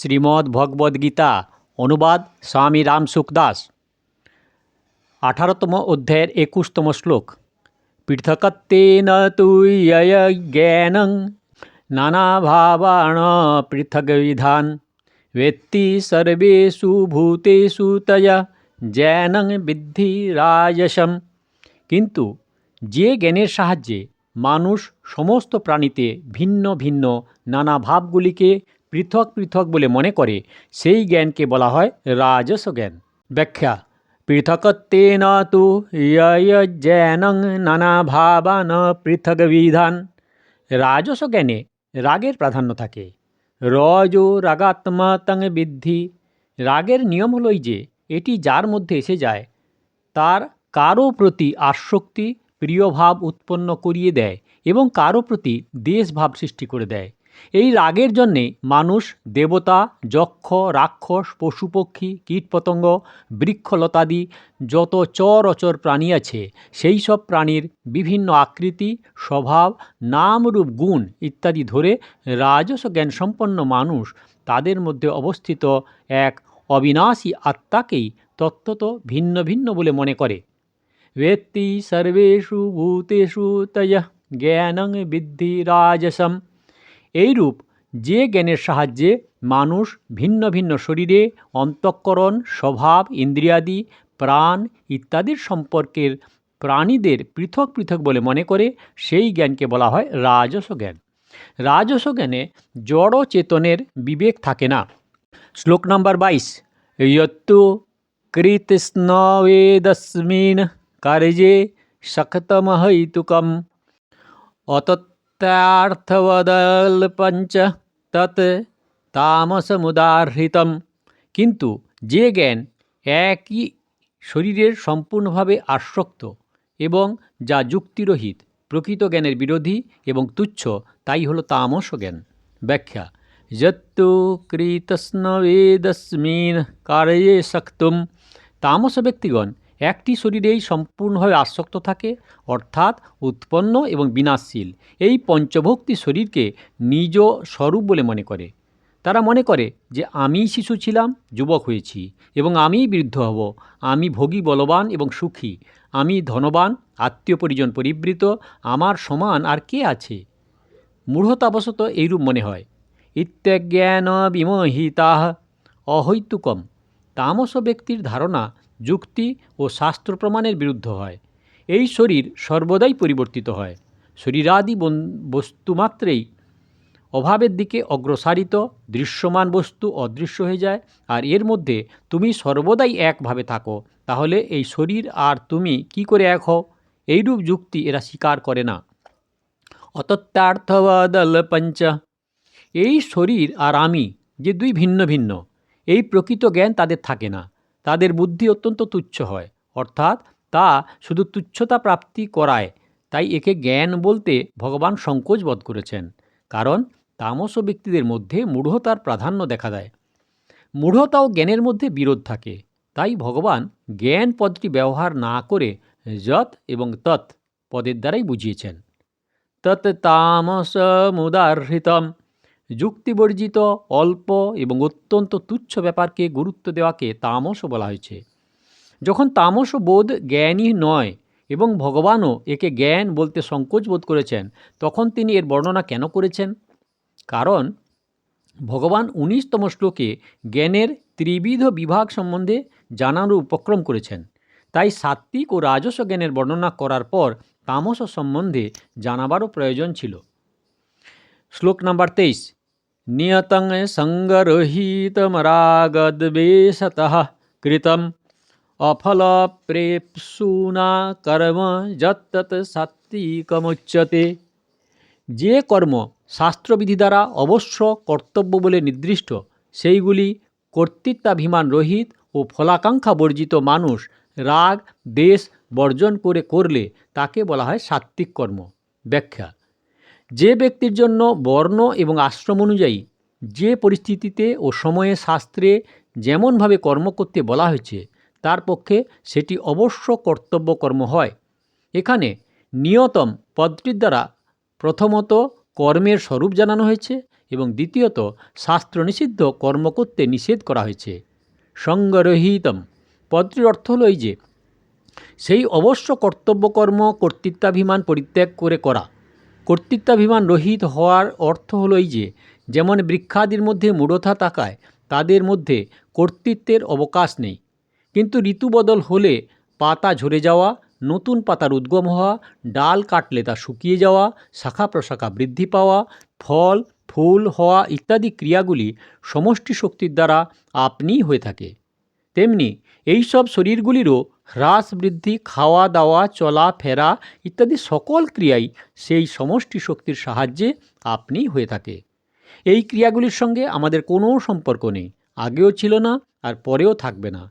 শ্রীমদ্ ভগবদ্গীতা অনুবাদ স্বামী রামসুখ দাস 18তম অধ্যায়ের 21তম শ্লোক। পৃথকত্বেন তু জ্ঞানং নানাভাবান পৃথগ্বিধান বেত্তি সর্বেষু ভূতেষু তয়া জ্ঞানং বিদ্ধি রাজসম। কিন্তু যে জ্ঞানের সাহায্যে মানুষ সমস্ত প্রাণীতে ভিন্ন ভিন্ন নানা ভাবগুলিকে পৃথক পৃথক বলে মনে করে, সেই জ্ঞানকে বলা হয় রাজস জ্ঞান। ব্যাখ্যা: পৃথকত্বেন তু জ্ঞানং নানা ভাবান পৃথগ্বিধান। রাজস জ্ঞানে রাগের প্রাধান্য থাকে। রজো রাগাত্মতং বিদ্ধি। রাগের নিয়ম হলোই যে এটি যার মধ্যে এসে যায় তার কারো প্রতি আসক্তি, প্রিয়ভাব উৎপন্ন করিয়ে দেয় এবং কারো প্রতি দ্বেষভাব সৃষ্টি করে দেয়। এই রাগের জন্যে মানুষ, দেবতা, যক্ষ, রাক্ষস, পশুপক্ষী, কীটপতঙ্গ, বৃক্ষলতাদি যত চর অচর প্রাণী আছে সেই সব প্রাণীর বিভিন্ন আকৃতি, স্বভাব, নাম, রূপ, গুণ ইত্যাদি ধরে রাজস জ্ঞান সম্পন্ন মানুষ তাদের মধ্যে অবস্থিত এক অবিনাশী আত্মাকেই তত্ত্বত ভিন্ন ভিন্ন বলে মনে করে। বেত্তি সর্বেষু ভূতেষু তয়ঃ জ্ঞানং বিদ্ধি রাজসম। এইরূপ যে জ্ঞানের সাহায্যে মানুষ ভিন্ন ভিন্ন শরীরে, অন্তঃকরণ, স্বভাব, ইন্দ্রিয়াদি, প্রাণ ইত্যাদির সম্পর্কের প্রাণীদের পৃথক পৃথক বলে মনে করে, সেই জ্ঞানকে বলা হয় রাজস জ্ঞান। রাজস জ্ঞানে জড় চেতনের বিবেক থাকে না। শ্লোক নম্বর 22। ইয়ত্তু কৃতস্নবেদস্মিন কার্যে শক্তমহৈতুকম অতত্যার্থবদল্পঞ্চ তৎ তামসমুদাহৃতম। কিন্তু যে জ্ঞান একই শরীরের সম্পূর্ণভাবে আসক্ত এবং যা যুক্তিরহিত, প্রকৃত জ্ঞানের বিরোধী এবং তুচ্ছ, তাই হলো তামস জ্ঞান। ব্যাখ্যা: যত্তু কৃতস্নবেদস্মিন কার্যে শক্তম। তামস ব্যক্তিগণ একটি শরীরেই সম্পূর্ণভাবে আসক্ত থাকে, অর্থাৎ উৎপন্ন এবং বিনাশশীল এই পঞ্চভৌতিক শরীরকে নিজ স্বরূপ বলে মনে করে। তারা মনে করে যে আমি শিশু ছিলাম, যুবক হয়েছি এবং আমিই বৃদ্ধ হব, আমি ভোগী, বলবান এবং সুখী, আমি ধনবান, আত্মীয় পরিজন পরিবৃত, আমার সমান আর কে আছে। মূঢ়তাবশত এইরূপ মনে হয়। ইত্যজ্ঞান বিমোহিতাঃ অহৈতুকম। তামস ব্যক্তির ধারণা যুক্তি ও শাস্ত্র প্রমাণের বিরুদ্ধ হয়। এই শরীর সর্বদাই পরিবর্তিত হয়। শরীরাদি বস্তুমাত্রেই অভাবের দিকে অগ্রসারিত, দৃশ্যমান বস্তু অদৃশ্য হয়ে যায়, আর এর মধ্যে তুমি সর্বদাই একভাবে থাকো, তাহলে এই শরীর আর তুমি কি করে এক হও? এইরূপ যুক্তি এরা স্বীকার করে না। অতত্যার্থবদল্পঞ্চ। এই শরীর আর আমি যে দুই ভিন্ন ভিন্ন, এই প্রকৃত জ্ঞান তাদের থাকে না। তাদের বুদ্ধি অত্যন্ত তুচ্ছ হয়, অর্থাৎ তা শুধু তুচ্ছতা প্রাপ্তি করায়। তাই একে জ্ঞান বলতে ভগবান সংকোচ বোধ করেছেন, কারণ তামস ব্যক্তিদের মধ্যে মূঢ়তার প্রাধান্য দেখা দেয়। মূঢ়তা ও জ্ঞানের মধ্যে বিরোধ থাকে, তাই ভগবান জ্ঞান পদটি ব্যবহার না করে যৎ এবং তৎ পদের দ্বারাই বুঝিয়েছেন। তৎ তামসমুদাহৃতম। যুক্তিবর্জিত, অল্প এবং অত্যন্ত তুচ্ছ ব্যাপারকে গুরুত্ব দেওয়াকে তামস বলা হয়েছে। যখন তামস বোধ জ্ঞানই নয় এবং ভগবানও একে জ্ঞান বলতে সংকোচ বোধ করেছেন, তখন তিনি এর বর্ণনা কেন করেছেন? কারণ ভগবান 19তম শ্লোকে জ্ঞানের ত্রিবিধ বিভাগ সম্বন্ধে জানানোর উপক্রম করেছেন। তাই সাত্ত্বিক ও রাজস জ্ঞানের বর্ণনা করার পর তামস সম্বন্ধে জানাবারও প্রয়োজন ছিল। শ্লোক নম্বর 23। নিয়তং সঙ্গরহিতমরাগদ্বেষতঃ কৃতম অফলপ্রেপ্সুনা কর্ম যত্তৎ সাত্ত্বিকমুচ্যতে। যে কর্ম শাস্ত্রবিধি দ্বারা অবশ্য কর্তব্য বলে নির্দিষ্ট, সেইগুলি কর্তৃত্বাভিমান রহিত ও ফলাকাঙ্ক্ষা বর্জিত মানুষ রাগ দ্বেষ বর্জন করে করলে তাকে বলা হয় সাত্ত্বিক কর্ম। ব্যাখ্যা: যে ব্যক্তির জন্য বর্ণ এবং আশ্রম অনুযায়ী যে পরিস্থিতিতে ও সময়ে শাস্ত্রে যেমনভাবে কর্ম করতে বলা হয়েছে, তার পক্ষে সেটি অবশ্য কর্তব্য কর্ম হয়। এখানে নিয়তম পদটির দ্বারা প্রথমত কর্মের স্বরূপ জানানো হয়েছে এবং দ্বিতীয়ত শাস্ত্র নিষিদ্ধ কর্ম করতে নিষেধ করা হয়েছে। সঙ্গরহিতম পদটির অর্থ হলো এই যে সেই অবশ্য কর্তব্যকর্ম কর্তৃত্বাভিমান পরিত্যাগ করে করা। কর্তৃত্বাভিমান রহিত হওয়ার অর্থ হলো এই যে যেমন বৃক্ষাদির মধ্যে মূঢ়তা থাকায় তাদের মধ্যে কর্তৃত্বের অবকাশ নেই, কিন্তু ঋতু বদল হলে পাতা ঝরে যাওয়া, নতুন পাতার উদ্গম হওয়া, ডাল কাটলে তা শুকিয়ে যাওয়া, শাখা প্রশাখা বৃদ্ধি পাওয়া, ফল ফুল হওয়া ইত্যাদি ক্রিয়াগুলি সমষ্টি শক্তির দ্বারা আপনিই হয়ে থাকে। তেমনি এই সব শরীরগুলিরও হ্রাস বৃদ্ধি, খাওয়া দাওয়া, চলা ফেরা ইত্যাদি সকল ক্রিয়াই সেই সমষ্টি শক্তির সাহায্যে আপনিই হয়ে থাকে। এই ক্রিয়াগুলির সঙ্গে আমাদের কোনো সম্পর্ক নেই, আগেও ছিল না আর পরেও থাকবে না।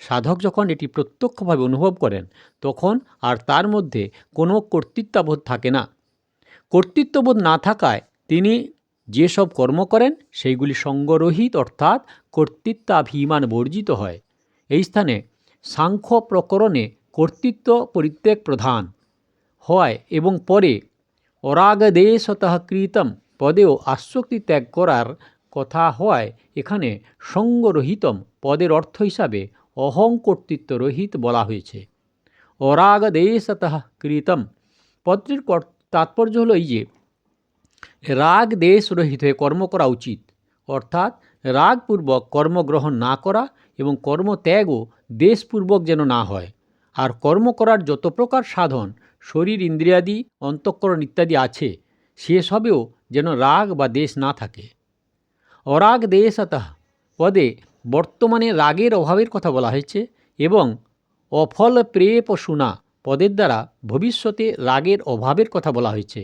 সাধক যখন এটি প্রত্যক্ষভাবে অনুভব করেন তখন আর তার মধ্যে কোনো কর্তৃত্ববোধ থাকে না। কর্তৃত্ববোধ না থাকায় তিনি যেসব কর্ম করেন সেইগুলি সঙ্গরহিত অর্থাৎ কর্তৃত্বাভিমান বর্জিত হয়। এই স্থানে সাংখ্য প্রকরণে কর্তৃত্ব পরিত্যাগ প্রধান হয় এবং পরে অরাগদেশতঃ কৃতম পদেও আসক্তি ত্যাগ করার কথা হওয়ায় এখানে সঙ্গরহিতম পদের অর্থ হিসাবে অহং কর্তৃত্ব রহিত বলা হয়েছে। অরাগদেশতঃ কৃতম পদটির তাৎপর্য হলো এই যে রাগ দেশ রহিত হয়ে কর্ম করা উচিত, অর্থাৎ রাগপূর্বক কর্মগ্রহণ না করা এবং কর্মত্যাগও দেশপূর্বক যেন না হয়। আর কর্ম করার যত প্রকার সাধন শরীর ইন্দ্রিয়াদি অন্তঃকরণ ইত্যাদি আছে সেসবেও যেন রাগ বা দেশ না থাকে। অরাগ দেশতঃ পদে বর্তমানে রাগের অভাবের কথা বলা হয়েছে এবং অফল প্রেপশুনা পদের দ্বারা ভবিষ্যতে রাগের অভাবের কথা বলা হয়েছে।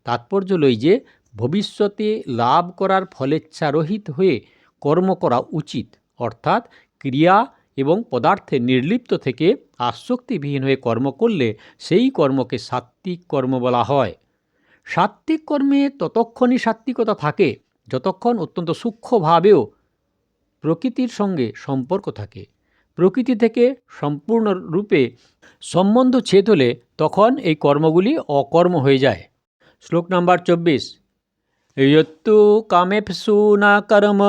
তাৎপর্য লই যে ভবিষ্যতে লাভ করার ফলেচ্ছারহিত হয়ে কর্ম করা উচিত, অর্থাৎ ক্রিয়া এবং পদার্থে নির্লিপ্ত থেকে আসক্তিবিহীন হয়ে কর্ম করলে সেই কর্মকে সাত্ত্বিক কর্ম বলা হয়। সাত্ত্বিক কর্মে ততক্ষণই সাত্ত্বিকতা থাকে যতক্ষণ অত্যন্ত সূক্ষ্মভাবেও প্রকৃতির সঙ্গে সম্পর্ক থাকে। প্রকৃতি থেকে সম্পূর্ণরূপে সম্বন্ধ ছেদ হলে তখন এই কর্মগুলি অকর্ম হয়ে যায়। শ্লোক নাম্বার 24। यत्तु कामेप्सु न कर्म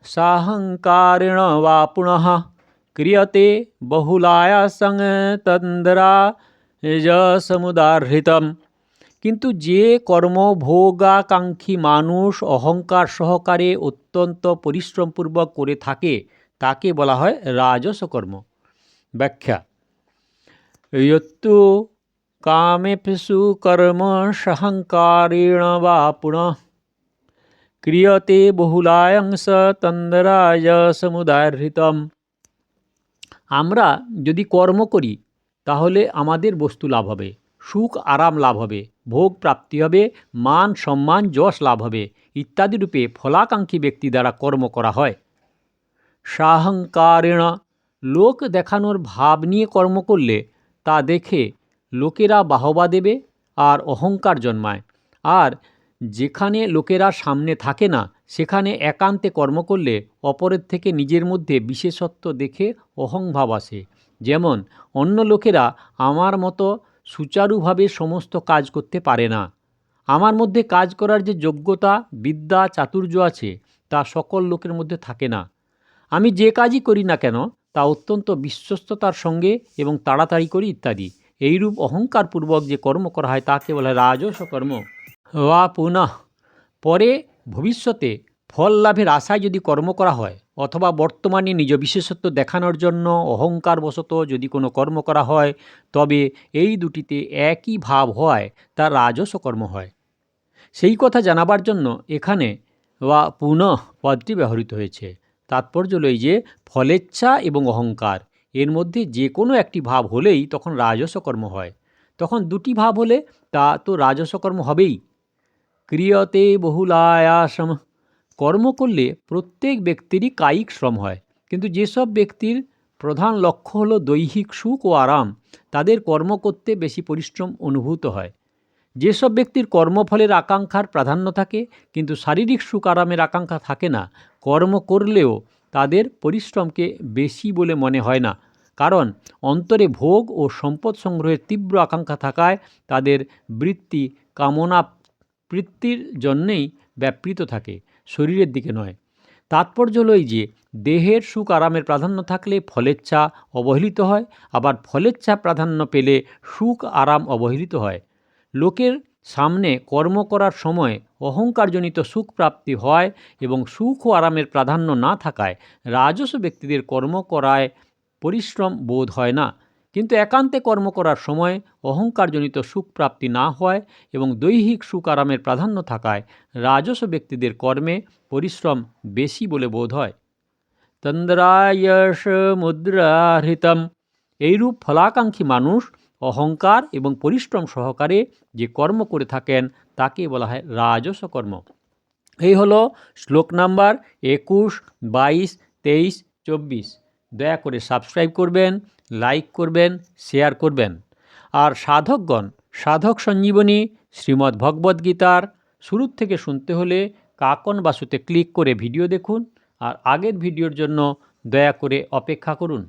साहंकारेण वा पुनः क्रियते बहुलायासं तन्द्राजसमुदाहृतम्। কিন্তু যে কর্ম ভোগাকাঙ্ক্ষী মানুষ অহংকার সহকারে অত্যন্ত পরিশ্রমপূর্বক করে থাকে তাকে বলা হয় রাজস কর্ম। ব্যাখ্যা: यत्तु कामेप्सु कर्म साहंकारेण वा पुनः ক্রিয়তে বহুলায়ংস তন্দ্রাজসমুদাহৃতম। আমরা যদি কর্ম করি তাহলে আমাদের বস্তু লাভ হবে, সুখ আরাম লাভ হবে, ভোগ প্রাপ্তি হবে, মান সম্মান যশ লাভ হবে ইত্যাদি রূপে ফলাকাঙ্ক্ষী ব্যক্তি দ্বারা কর্ম করা হয়। সাহংকারেণ লোক দেখানোর ভাব নিয়ে কর্ম করলে তা দেখে লোকেরা বাহবা দেবে আর অহংকার জন্মায়। আর যেখানে লোকেরা সামনে থাকে না সেখানে একান্তে কর্ম করলে অপরের থেকে নিজের মধ্যে বিশেষত্ব দেখে অহংভাব আসে। যেমন অন্য লোকেরা আমার মতো সুচারুভাবে সমস্ত কাজ করতে পারে না, আমার মধ্যে কাজ করার যে যোগ্যতা বিদ্যা চাতুর্য আছে তা সকল লোকের মধ্যে থাকে না। আমি যে কাজই করি না কেন তা অত্যন্ত বিশ্বস্ততার সঙ্গে এবং তাড়াতাড়ি করি ইত্যাদি। এইরূপ অহংকারপূর্বক যে কর্ম করা হয় তাকে বলা হয় রাজস কর্ম। বা পুনঃ পরে ভবিষ্যতে ফল লাভের আশায় যদি কর্ম করা হয় অথবা বর্তমানে নিজ বিশেষত্ব দেখানোর জন্য অহংকারবশত যদি কোনো কর্ম করা হয় তবে এই দুটিতে একই ভাব হয় তা রাজস কর্ম হয়। সেই কথা জানাবার জন্য এখানে বা পুনঃ পদটি ব্যবহৃত হয়েছে। তাৎপর্য হলো যে ফলেচ্ছা এবং অহংকার এর মধ্যে যে কোনো একটি ভাব হলেই তখন রাজস কর্ম হয়। তখন দুটি ভাব হলে তা তো রাজস কর্ম হবেই। ক্রিয়তে বহুলায়াসম কর্ম করলে প্রত্যেক ব্যক্তিরই কায়িক শ্রম হয়, কিন্তু যেসব ব্যক্তির প্রধান লক্ষ্য হলো দৈহিক সুখ ও আরাম তাদের কর্ম করতে বেশি পরিশ্রম অনুভূত হয়। যেসব ব্যক্তির কর্মফলের আকাঙ্ক্ষার প্রাধান্য থাকে কিন্তু শারীরিক সুখ আরামের আকাঙ্ক্ষা থাকে না, কর্ম করলেও তাদের পরিশ্রমকে বেশি বলে মনে হয় না, কারণ অন্তরে ভোগ ও সম্পদ সংগ্রহের তীব্র আকাঙ্ক্ষা থাকায় তাদের বৃত্তি কামনা বৃত্তির জন্যেই ব্যাপৃত থাকে। শরীরের দিকে নয়। তাৎপর্য হলো এই যে দেহের সুখ আরামের প্রাধান্য থাকলে ফলেচ্ছা অবহেলিত হয়, আবার ফলেচ্ছা প্রাধান্য পেলে সুখ আরাম অবহেলিত হয়। লোকের সামনে কর্ম করার সময় অহংকারজনিত সুখ প্রাপ্তি হয় এবং সুখ ও আরামের প্রাধান্য না থাকায় রাজস ব্যক্তিদের কর্ম করায় পরিশ্রম বোধ হয় না। কিন্তু একান্তে কর্ম করার সময় অহংকারজনিত সুখ প্রাপ্তি না হয় এবং দৈহিক সুখ আরামের প্রাধান্য থাকায় রাজস ব্যক্তিদের কর্মে পরিশ্রম বেশি বলে বোধ হয়। তন্দ্রায়শ মুদ্রাহৃতম, এইরূপ ফলাকাঙ্ক্ষী মানুষ অহংকার এবং পরিশ্রম সহকারে যে কর্ম করে থাকেন তাকে বলা হয় রাজস কর্ম। এই হলো শ্লোক নাম্বার 21, 22, 23, 24। দয়া করে সাবস্ক্রাইব করবেন, লাইক করবেন, শেয়ার করবেন। আর সাধকগণ সাধক সঞ্জীবনী শ্রীমদ্ ভগবদ্গীতার শুরুর থেকে শুনতে হলে কাকন বাসুতে ক্লিক করে ভিডিও দেখুন, আর আগের ভিডিওর জন্য দয়া করে অপেক্ষা করুন।